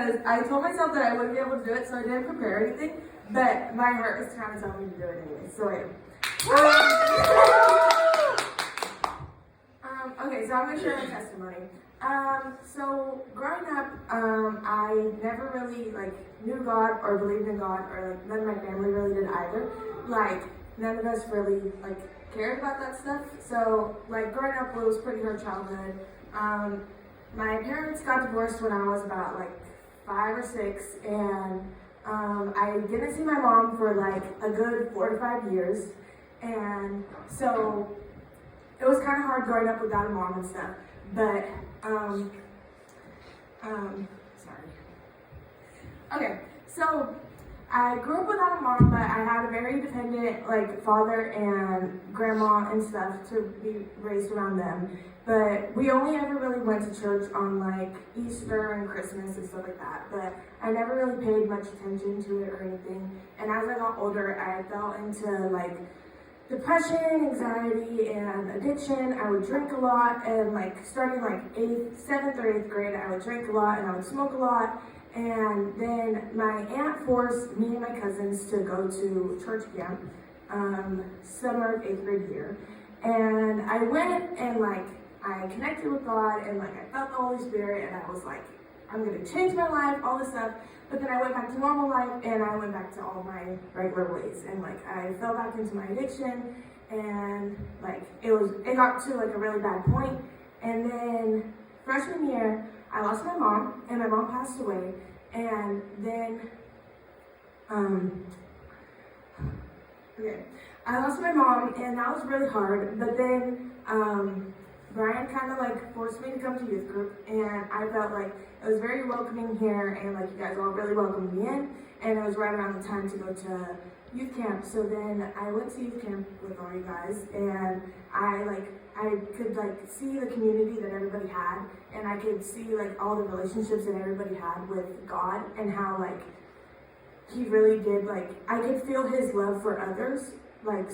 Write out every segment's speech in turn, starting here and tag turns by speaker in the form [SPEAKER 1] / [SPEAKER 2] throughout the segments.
[SPEAKER 1] because I told myself that I wouldn't be able to do it, so I didn't prepare anything. But my heart is kind of telling me to do it anyway, so I am. Okay, so I'm going to share my testimony. So growing up, I never really knew God or believed in God, or none of my family really did either. None of us really cared about that stuff. So growing up, it was a pretty hard childhood. My parents got divorced when I was about 5 or 6, and I didn't see my mom for a good 4 to 5 years, and so it was kind of hard growing up without a mom and stuff. But sorry. Okay, so I grew up without a mom, but I had a very dependent father and grandma and stuff to be raised around them. But we only ever really went to church on Easter and Christmas and stuff like that. But I never really paid much attention to it or anything. And as I got older, I fell into depression, anxiety, and addiction. I would drink a lot, and starting 7th or 8th grade, I would drink a lot and I would smoke a lot. And then my aunt forced me and my cousins to go to church camp, summer of 8th grade year. And I went and I connected with God, and I felt the Holy Spirit, and I was I'm gonna change my life, all this stuff. But then I went back to normal life, and I went back to all my regular ways, and I fell back into my addiction, and it got to a really bad point. And then freshman year, I lost my mom, and my mom passed away. And then I lost my mom, and that was really hard. But then Brian kind of forced me to come to youth group, and I felt it was very welcoming here, and you guys all really welcomed me in. And it was right around the time to go to youth camp. So then I went to youth camp with all you guys, and I could see the community that everybody had, and I could see all the relationships that everybody had with God, and how he really did I could feel his love for others,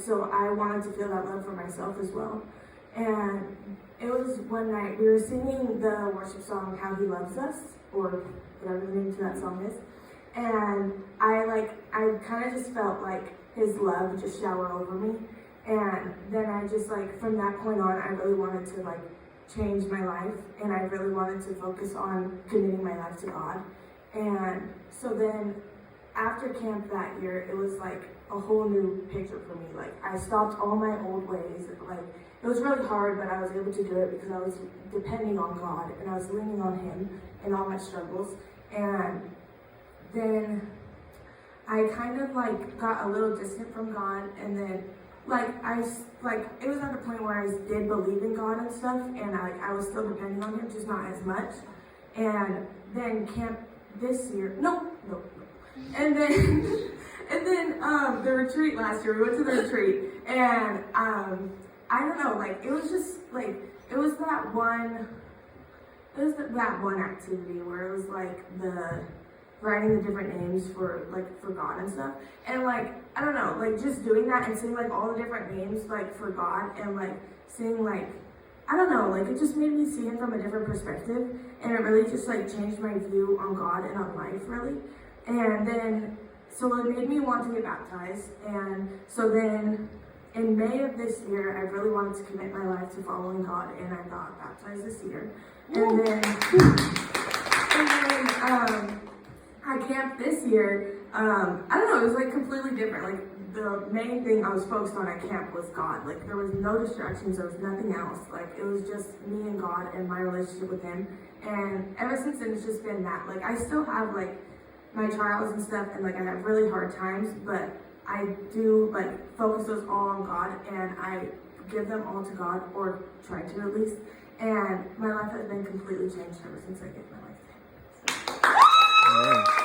[SPEAKER 1] so I wanted to feel that love for myself as well. And it was one night we were singing the worship song "How He Loves Us," or whatever the name to that song is, and I kind of just felt his love just shower over me. And then I just from that point on, I really wanted to change my life, and I really wanted to focus on committing my life to God. And so then after camp that year, it was a whole new picture for me. I stopped all my old ways. It was really hard, but I was able to do it because I was depending on God, and I was leaning on Him in all my struggles. And then I kind of got a little distant from God, and then it was at the point where I did believe in God and stuff, and I was still depending on Him, just not as much. And then camp this year, no. And then the retreat last year, we went to the retreat, and I don't know, it was just it was that one activity where it was the writing the different names for God and stuff, and I don't know, just doing that and seeing all the different names for God, and seeing I don't know, it just made me see Him from a different perspective, and it really just changed my view on God and on life, really. And then so it made me want to get baptized, and so then in May of this year, I really wanted to commit my life to following God, and I got baptized this year. And then I camped this year. I don't know, it was completely different. The main thing I was focused on at camp was God. There was no distractions, there was nothing else. It was just me and God and my relationship with Him. And ever since then, it's just been that. I still have my trials and stuff, and I have really hard times, but I do focus those all on God, and I give them all to God, or try to at least. And my life has been completely changed ever since I gave my life to Him. So.